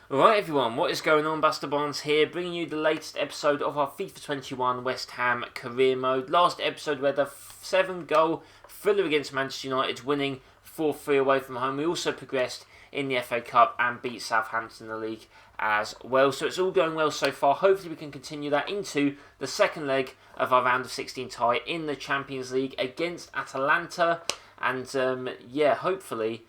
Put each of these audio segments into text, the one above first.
Right everyone, what is going on? BusterBarnes here, bringing you the latest episode of our FIFA 21 West Ham career mode. Last episode we had a 7-goal thriller against Manchester United, winning 4-3 away from home. We also progressed in the FA Cup and beat Southampton in the league as well. So it's all going well so far. Hopefully we can continue that into the second leg of our round of 16 tie in the Champions League against Atalanta. And hopefully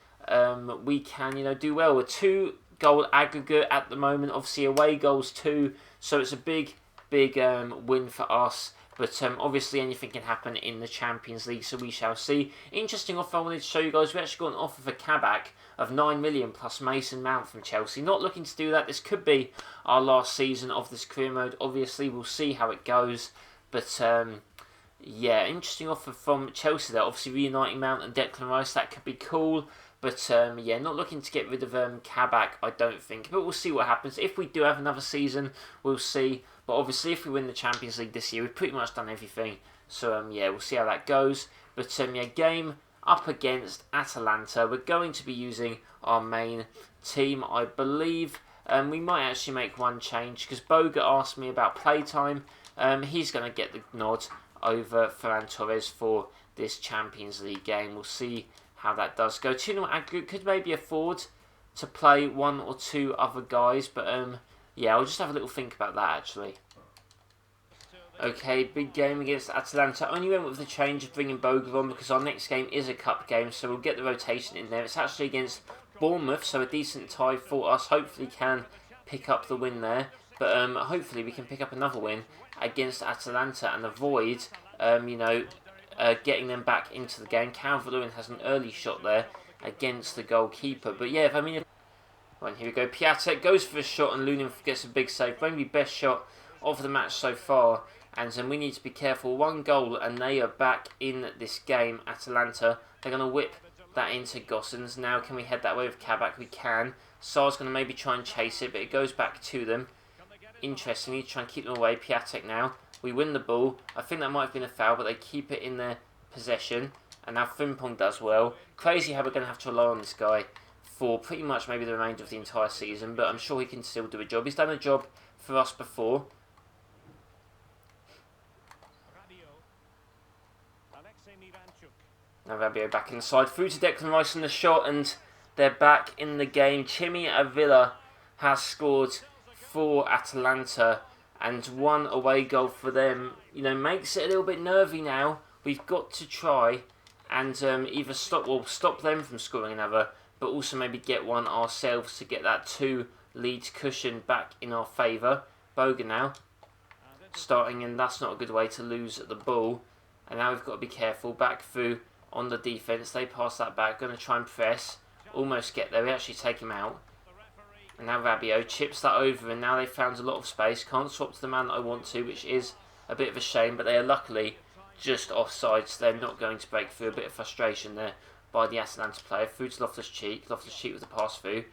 we can do well. We're 2-goal aggregate at the moment, obviously away goals too, so it's a big win for us, but obviously anything can happen in the Champions League, so we shall see. Interesting offer I wanted to show you guys. We actually got an offer for Kabak of 9 million plus Mason Mount from Chelsea. Not looking to do that. This could be our last season of this career mode. Obviously we'll see how it goes, but interesting offer from Chelsea there. Obviously reuniting Mount and Declan Rice, that could be cool. But not looking to get rid of Kabak, I don't think. But we'll see what happens. If we do have another season, we'll see. But obviously, if we win the Champions League this year, we've pretty much done everything. So we'll see how that goes. But game up against Atalanta. We're going to be using our main team, I believe. We might actually make one change because Boga asked me about playtime. He's going to get the nod over Ferran Torres for this Champions League game. We'll see how that does go. 2-0 aggregate, could maybe afford to play one or two other guys, but I'll just have a little think about that actually. Okay, big game against Atalanta. Only went with the change of bringing Boga on because our next game is a cup game, so we'll get the rotation in there. It's actually against Bournemouth, so a decent tie for us. Hopefully can pick up the win there, but hopefully we can pick up another win against Atalanta and avoid getting them back into the game. Calvert-Lewin has an early shot there against the goalkeeper. But here we go. Piatek goes for a shot and Lunin gets a big save. Maybe best shot of the match so far. And we need to be careful. 1 goal and they are back in this game. Atalanta, they're going to whip that into Gossens. Now can we head that way with Kabak? We can. Sar's going to maybe try and chase it, but it goes back to them. Interestingly, try and keep them away. Piatek now. We win the ball. I think that might have been a foul, but they keep it in their possession. And now Frimpong does well. Crazy how we're going to have to rely on this guy for pretty much maybe the remainder of the entire season, but I'm sure he can still do a job. He's done a job for us before. Now Rabiot back inside. Through to Declan Rice on the shot, and they're back in the game. Chimi Avila has scored for Atalanta. And 1 away goal for them, makes it a little bit nervy now. We've got to try and either stop them from scoring another, but also maybe get one ourselves to get that 2 lead cushion back in our favour. Boga now starting, and that's not a good way to lose the ball. And now we've got to be careful. Back through on the defence. They pass that back. Going to try and press. Almost get there. We actually take him out. And now Rabiot chips that over, and now they've found a lot of space. Can't swap to the man that I want to, which is a bit of a shame, but they are luckily just offside, so they're not going to break through. A bit of frustration there by the Atalanta player. Through to Loftus-Cheek. Loftus-Cheek with the pass through.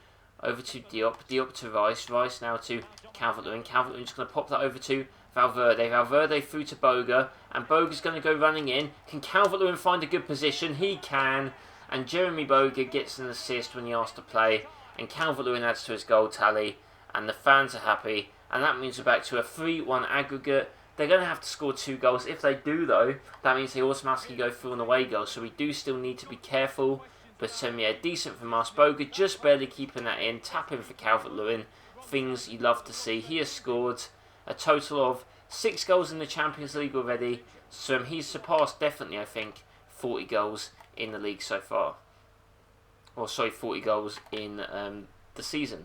Over to Diop. Diop to Rice. Rice now to Calvert-Lewin. Calvert-Lewin just going to pop that over to Valverde. Valverde through to Boga, and Boga's going to go running in. Can Calvert-Lewin find a good position? He can, and Jeremy Boga gets an assist when he asked to play. And Calvert-Lewin adds to his goal tally, and the fans are happy, and that means we're back to a 3-1 aggregate. They're going to have to score 2 goals. If they do, though, that means they automatically go through an away goal, so we do still need to be careful. But decent from us. Boga just barely keeping that in, tapping for Calvert-Lewin. Things you love to see. He has scored a total of 6 goals in the Champions League already, so he's surpassed definitely, I think, 40 goals in the league so far. 40 goals in the season.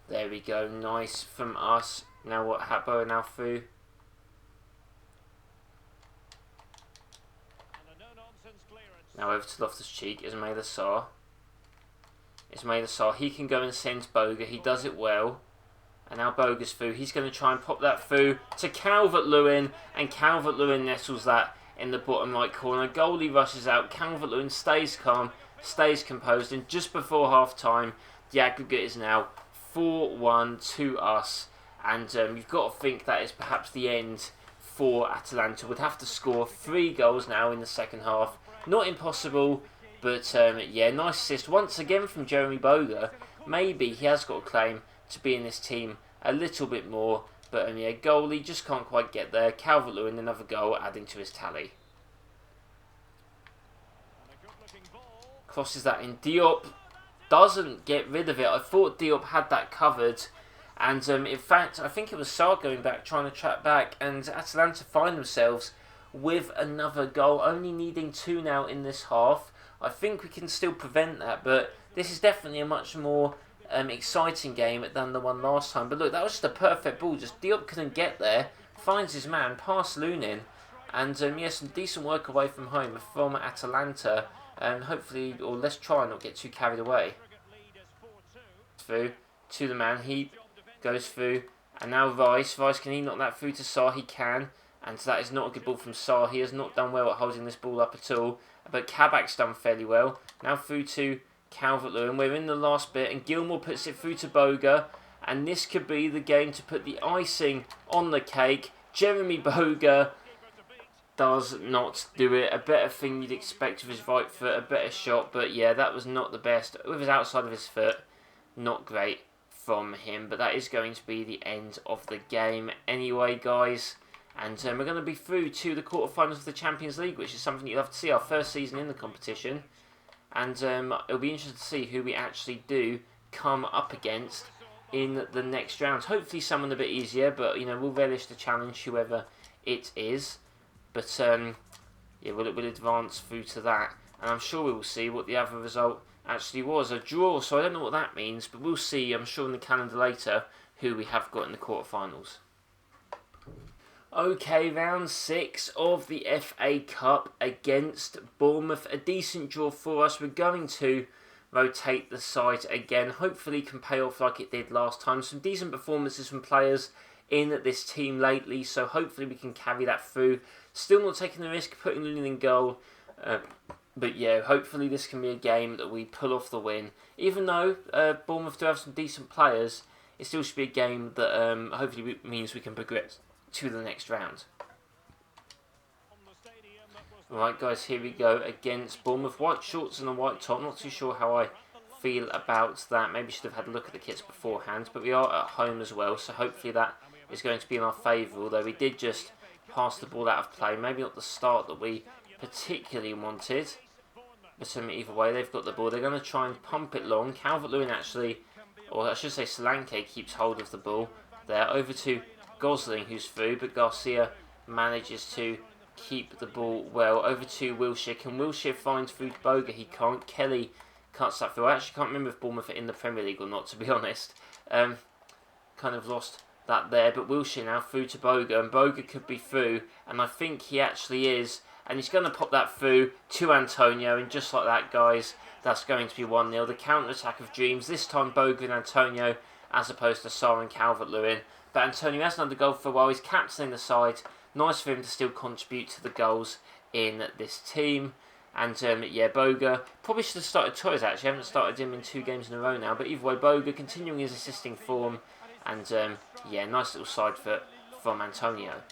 There we go, nice from us. Now what, Hatbo now through. Now over to Loftus-Cheek, Ismaila Sarr. Ismaila Sarr, he can go and send Boga, he does it well. And now Boga's through, he's going to try and pop that through to Calvert-Lewin, and Calvert-Lewin nestles that in the bottom right corner. Goalie rushes out, Calvert-Lewin stays calm, stays composed, and just before half time the aggregate is now 4-1 to us, and you've got to think that is perhaps the end for Atalanta. Would have to score 3 goals now in the second half. Not impossible, but nice assist once again from Jeremy Boga. maybe he has got a claim to be in this team a little bit more. But yeah, goalie just can't quite get there. Calvert-Lewin, another goal, adding to his tally. Crosses that in. Diop doesn't get rid of it. I thought Diop had that covered. And in fact, I think it was Sarr going back, trying to track back. And Atalanta find themselves with another goal. Only needing 2 now in this half. I think we can still prevent that. But this is definitely a much more exciting game than the one last time. But look, that was just a perfect ball. Just Diop couldn't get there. Finds his man, past Lunin. And yeah, some decent work away from home from Atalanta. And hopefully, or let's try and not get too carried away. Through to the man, he goes through, and now Rice, can he knock that through to Sarr? He can, and that is not a good ball from Sarr. He has not done well at holding this ball up at all, but Kabak's done fairly well. Now through to Calvert-Lewin, we're in the last bit, and Gilmour puts it through to Boga, and this could be the game to put the icing on the cake. Jeremy Boga does not do it. A better thing you'd expect with his right foot, a better shot, but yeah, that was not the best. With his outside of his foot, not great from him, but that is going to be the end of the game anyway, guys. And we're going to be through to the quarterfinals of the Champions League, which is something you'll have to see, our first season in the competition. And it'll be interesting to see who we actually do come up against in the next round. Hopefully someone a bit easier, but you know, we'll relish the challenge, whoever it is. But yeah, we'll advance through to that, and I'm sure we will see what the other result actually was. A draw, so I don't know what that means, but we'll see, I'm sure, in the calendar later, who we have got in the quarterfinals. Okay, round 6 of the FA Cup against Bournemouth. A decent draw for us. We're going to rotate the side again. Hopefully can pay off like it did last time. Some decent performances from players in this team lately, so hopefully we can carry that through. Still not taking the risk, putting Lunin in goal. But yeah, hopefully this can be a game that we pull off the win. Even though Bournemouth do have some decent players, it still should be a game that hopefully means we can progress to the next round. Alright guys, here we go against Bournemouth. White shorts and a white top. Not too sure how I feel about that. Maybe should have had a look at the kits beforehand. But we are at home as well, so hopefully that is going to be in our favour. Although we did just pass the ball out of play. Maybe not the start that we particularly wanted. But either way, they've got the ball. They're going to try and pump it long. Calvert-Lewin actually, or I should say Solanke, keeps hold of the ball. There, over to Gosling, who's through, but Garcia manages to keep the ball well. Over to Wilshere. Can Wilshere find through to Boga? He can't. Kelly cuts that through. I actually can't remember if Bournemouth are in the Premier League or not, to be honest. Kind of lost that there, but Wilshere now through to Boga, and Boga could be through, and I think he actually is. And he's going to pop that through to Antonio, and just like that, guys, that's going to be 1-0. The counter-attack of dreams. This time Boga and Antonio, as opposed to Sarr and Calvert-Lewin. But Antonio hasn't had the goal for a while. He's captaining the side. Nice for him to still contribute to the goals in this team. And yeah, Boga probably should have started Torres, actually. I haven't started him in 2 games in a row now. But either way, Boga continuing his assisting form. And yeah, nice little side foot from Antonio.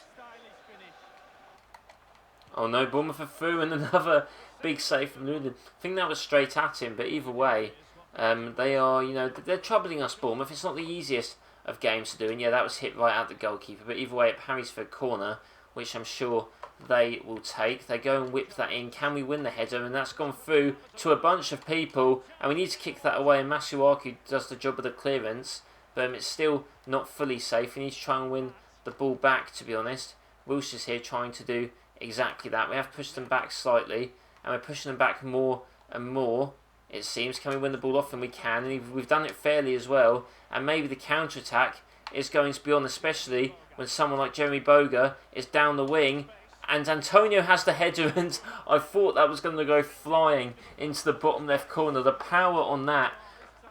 Oh no, Bournemouth are through, and another big save from Lunin. I think that was straight at him, but either way, they are, you know, they're troubling us, Bournemouth. It's not the easiest of games to do, and yeah, that was hit right at the goalkeeper. But either way, it parries for a corner, which I'm sure they will take. They go and whip that in. Can we win the header? And that's gone through to a bunch of people, and we need to kick that away. And Masuaku does the job of the clearance, but it's still not fully safe. We need to try and win the ball back, to be honest. Wilshere's here trying to do exactly that. We have pushed them back slightly, and we're pushing them back more and more, it seems. Can we win the ball off? And we can, and we've done it fairly as well. And maybe the counter-attack is going to be on, especially when someone like Jeremy Boga is down the wing, and Antonio has the header, and I thought that was going to go flying into the bottom left corner. The power on that,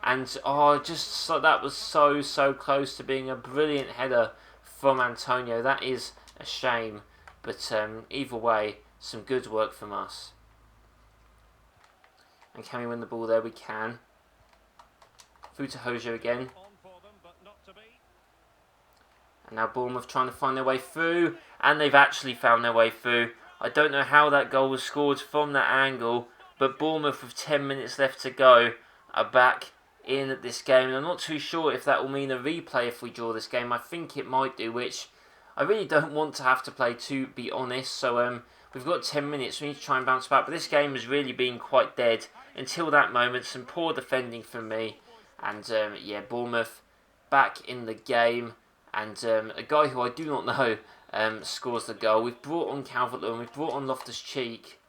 and oh, just so, that was so close to being a brilliant header from Antonio. That is a shame. But either way, some good work from us. And can we win the ball there? We can. Through to Hosier again. And now Bournemouth trying to find their way through. And they've actually found their way through. I don't know how that goal was scored from that angle. But Bournemouth, with 10 minutes left to go, are back in this game. And I'm not too sure if that will mean a replay if we draw this game. I think it might do, which I really don't want to have to play, to be honest. So we've got 10 minutes. We need to try and bounce back. But this game has really been quite dead until that moment. Some poor defending from me. And yeah, Bournemouth back in the game. And a guy who I do not know scores the goal. We've brought on Calvert-Lewin. We've brought on Loftus-Cheek.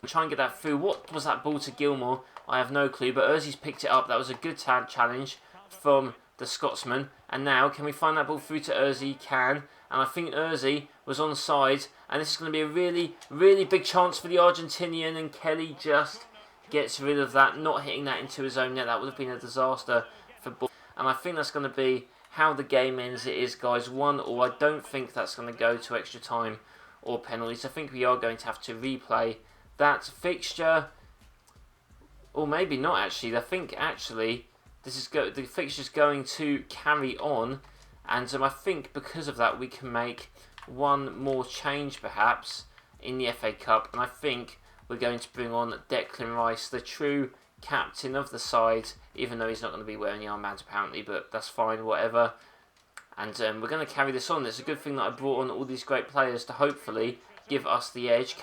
We'll try and get that through. What was that ball to Gilmour? I have no clue. But Urzi's picked it up. That was a good challenge from the Scotsman. And now, can we find that ball through to Urzi? Can. And I think Urzi was onside. And this is going to be a really, really big chance for the Argentinian. And Kelly just gets rid of that, not hitting that into his own net. That would have been a disaster for Bournemouth. And I think that's going to be how the game ends. It is, guys, 1-1. I don't think that's going to go to extra time or penalties. I think we are going to have to replay that fixture. Or maybe not, actually. I think, actually, the fixture's going to carry on. And I think because of that, we can make one more change, perhaps, in the FA Cup. And I think we're going to bring on Declan Rice, the true captain of the side, even though he's not going to be wearing the armbands apparently, but that's fine, whatever. And we're going to carry this on. It's a good thing that I brought on all these great players to hopefully give us the edge.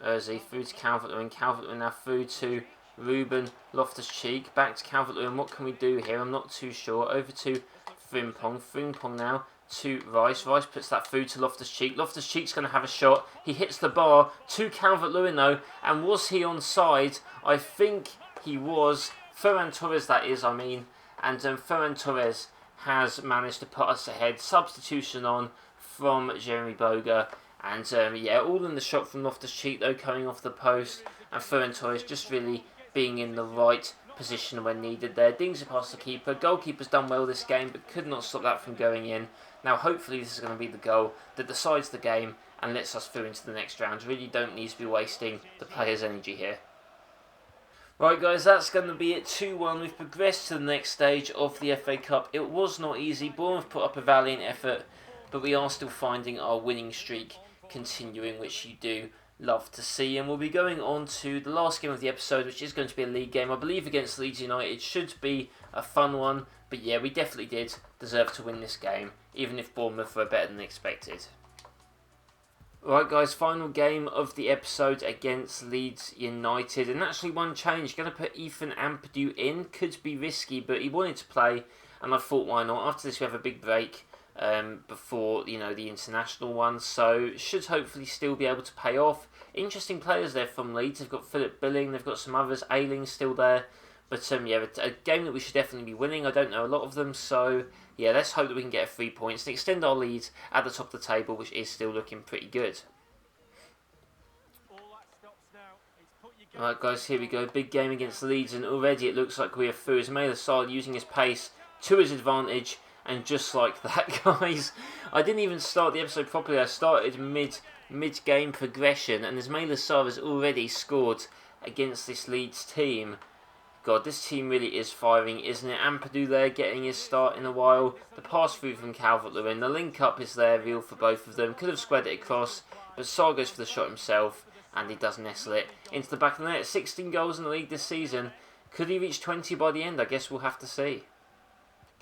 Urzi through to Calvert-Lewin. Calvert-Lewin now through to Ruben Loftus-Cheek. Back to Calvert-Lewin. What can we do here? I'm not too sure. Over to Frimpong. Frimpong now to Rice. Rice puts that through to Loftus-Cheek. Loftus-Cheek's going to have a shot. He hits the bar to Calvert-Lewin though. And was he onside? I think he was. Ferran Torres, that is, I mean. And Ferran Torres has managed to put us ahead. Substitution on from Jeremy Boga. And yeah, all in the shot from Loftus-Cheek though, coming off the post. And Ferran Torres just really being in the right position when needed there. Dings it past the keeper. Goalkeeper's done well this game, but could not stop that from going in. Now hopefully this is going to be the goal that decides the game and lets us through into the next round. Really don't need to be wasting the players' energy here. Right guys, that's going to be it. 2-1. We've progressed to the next stage of the FA Cup. It was not easy. Bournemouth put up a valiant effort, but we are still finding our winning streak continuing, which you do love to see. And we'll be going on to the last game of the episode, which is going to be a league game, I believe, against Leeds United. Should be a fun one, but yeah, we definitely did deserve to win this game, even if Bournemouth were better than expected. Right guys, final game of the episode against Leeds United, and actually one change. Going to put Ethan Ampadu in. Could be risky, but he wanted to play, and I thought, why not? After this we have a big break before, you know, the international one, so should hopefully still be able to pay off. Interesting players there from Leeds. They've got Philip Billing, they've got some others. Ayling's still there, but yeah, a game that we should definitely be winning. I don't know a lot of them, so yeah, let's hope that we can get 3 points and extend our lead at the top of the table, which is still looking pretty good. Alright guys, here we go. Big game against Leeds, and already it looks like we are through. Ismail Assar using his pace to his advantage. And just like that, guys, I didn't even start the episode properly. I started mid-game progression, and Ismail Assar has already scored against this Leeds team. God, this team really is firing, isn't it? Ampadu there getting his start in a while. The pass through from Calvert-Lewin. The link-up is there, real for both of them. Could have squared it across, but Sarr goes for the shot himself, and he does nestle it into the back of the net. 16 goals in the league this season. Could he reach 20 by the end? I guess we'll have to see.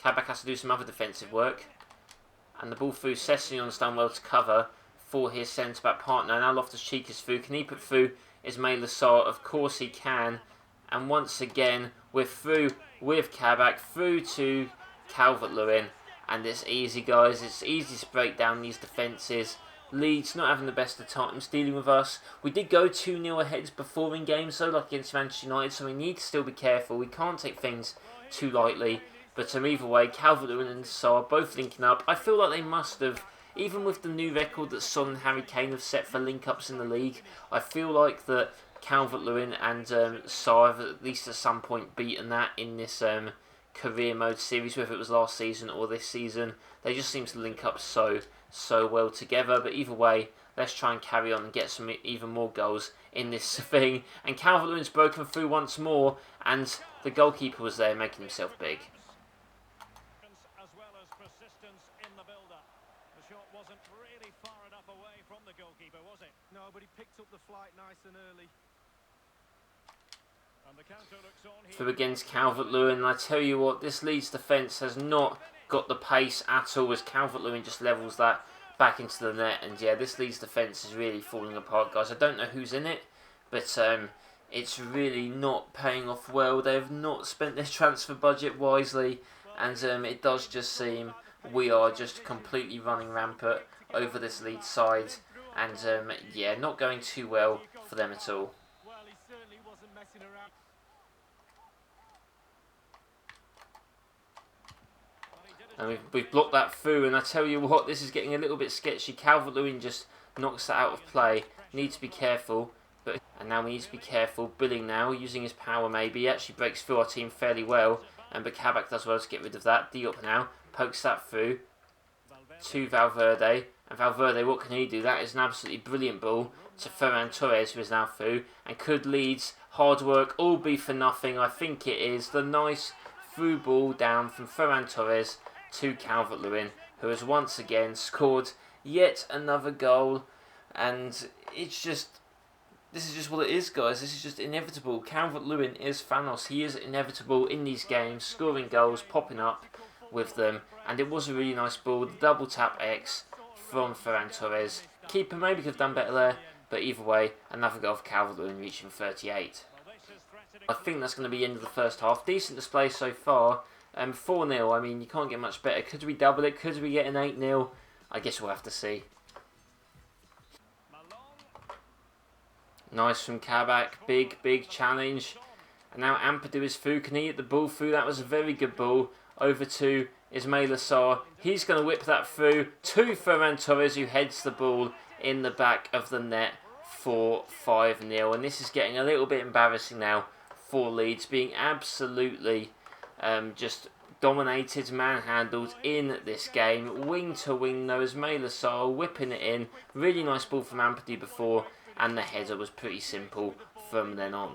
Kabak has to do some other defensive work. And the ball through. Sessegnon's done well to cover for his centre-back partner. Now Loftus-Cheek is through. Can he put through Ismail Assar? Of course he can. And once again, we're through with Kabak. Through to Calvert-Lewin. And it's easy, guys. It's easy to break down these defences. Leeds not having the best of times dealing with us. We did go 2-0 ahead before in games, though, like against Manchester United. So we need to still be careful. We can't take things too lightly. But either way, Calvert-Lewin and Sarr both linking up. I feel like they must have, even with the new record that Son and Harry Kane have set for link-ups in the league, I feel like that Calvert-Lewin and Sarr have at least at some point beaten that in this career mode series, whether it was last season or this season. They just seem to link up so well together. But either way, let's try and carry on and get some even more goals in this thing. And Calvert-Lewin's broken through once more, and the goalkeeper was there making himself big. No, Through against Calvert-Lewin, and I tell you what, this Leeds defence has not got the pace at all, as Calvert-Lewin just levels that back into the net. And yeah, this Leeds defence is really falling apart, guys. I don't know who's in it, but it's really not paying off well. They've not spent their transfer budget wisely, and it does just seem we are just completely running rampant over this Leeds side, and yeah, not going too well for them at all. And we've blocked that through, and I tell you what, this is getting a little bit sketchy. Calvert-Lewin just knocks that out of play. Need to be careful. And now we need to be careful. Billing now, using his power maybe. He actually breaks through our team fairly well. But Kabak does well to get rid of that. Diop now pokes that through to Valverde. And Valverde, what can he do? That is an absolutely brilliant ball to Ferran Torres, who is now through. And could Leeds' hard work all be for nothing? I think it is. The nice through ball down from Ferran Torres to Calvert-Lewin, who has once again scored yet another goal. And it's just, this is just what it is, guys. This is just inevitable. Calvert-Lewin is Thanos. He is inevitable in these games, scoring goals, popping up with them. And it was a really nice ball. The double tap X from Ferran Torres. Keeper maybe could have done better there, but either way, another goal for Calvert-Lewin, reaching 38. I think that's going to be the end of the first half. Decent display so far. 4-0, I mean, you can't get much better. Could we double it? Could we get an 8-0? I guess we'll have to see. Nice from Kabak. Big challenge. And now Ampadu is through. Can he hit the ball through? That was a very good ball. Over to Ismail Assar. He's going to whip that through to Ferran Torres, who heads the ball in the back of the net for 5-0. And this is getting a little bit embarrassing now for Leeds, being absolutely just dominated, manhandled in this game. Wing to wing though, Ismail Assar whipping it in. Really nice ball from Ampadu before, and the header was pretty simple from then on.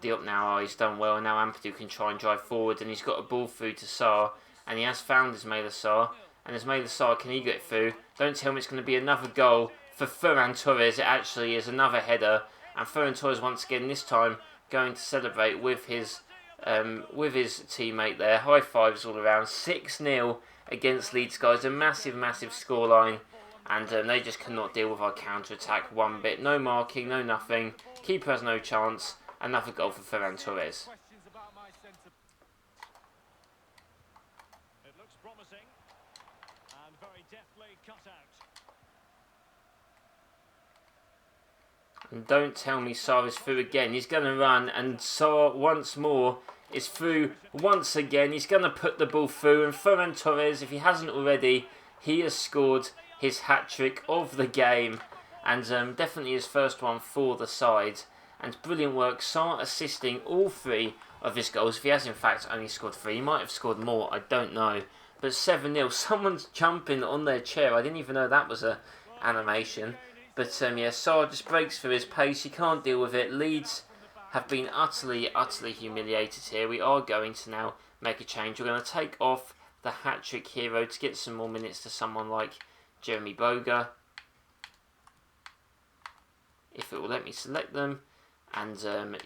Diop now, he's done well, and now Ampadu can try and drive forward, and he's got a ball through to Sarr, and he has found Ismail Assar, and Ismail Assar, can he get through? Don't tell me it's going to be another goal for Ferran Torres. It actually is another header, and Ferran Torres once again, this time going to celebrate with his teammate there. High fives all around. 6-0 against Leeds, guys. A massive scoreline, and they just cannot deal with our counter-attack one bit. No marking, no nothing. Keeper has no chance. Another goal for Ferran Torres. It looks promising and very deftly cut out. And don't tell me Sarr is through again. He's going to run, and Sarr once more is through once again. He's going to put the ball through, and Ferran Torres, if he hasn't already, he has scored his hat-trick of the game, and definitely his first one for the side. And brilliant work. Sarr assisting all 3 of his goals. If he has in fact only scored 3, he might have scored more, I don't know. But 7-0. Someone's jumping on their chair. I didn't even know that was a animation. But yeah, Sarr just breaks through his pace. He can't deal with it. Leeds have been utterly humiliated here. We are going to now make a change. We're going to take off the hat-trick hero to get some more minutes to someone like Jeremy Boga, if it will let me select them. And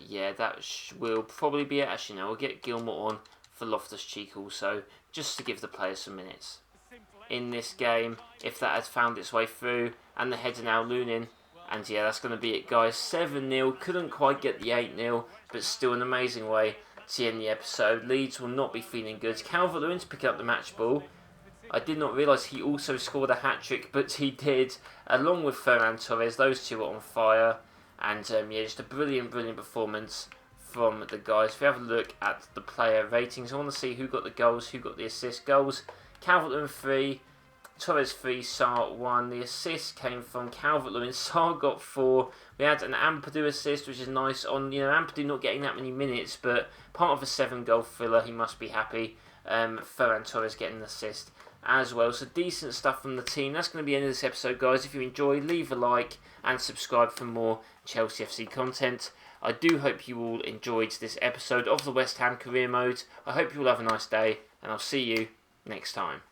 yeah, that will probably be it. Actually, no, we'll get Gilmore on for Loftus-Cheek also, just to give the players some minutes in this game, if that has found its way through. And the header now Lunin. And yeah, that's going to be it, guys. 7-0. Couldn't quite get the 8-0, but still an amazing way to end the episode. Leeds will not be feeling good. Calvert-Lewin to pick up the match ball. I did not realise he also scored a hat-trick, but he did, along with Ferran Torres. Those two were on fire. And yeah, just a brilliant performance from the guys. If we have a look at the player ratings, I want to see who got the goals, who got the assists. Goals, Calvert-Lewin 3, Torres 3, Sarr 1. The assist came from Calvert-Lewin. Sarr got 4. We had an Ampadu assist, which is nice. On Ampadu not getting that many minutes, but part of a 7-goal thriller, he must be happy. Ferran Torres getting an assist as well. So decent stuff from the team. That's going to be the end of this episode, guys. If you enjoyed, leave a like and subscribe for more Chelsea FC content. I do hope you all enjoyed this episode of the West Ham Career Mode. I hope you all have a nice day, and I'll see you next time.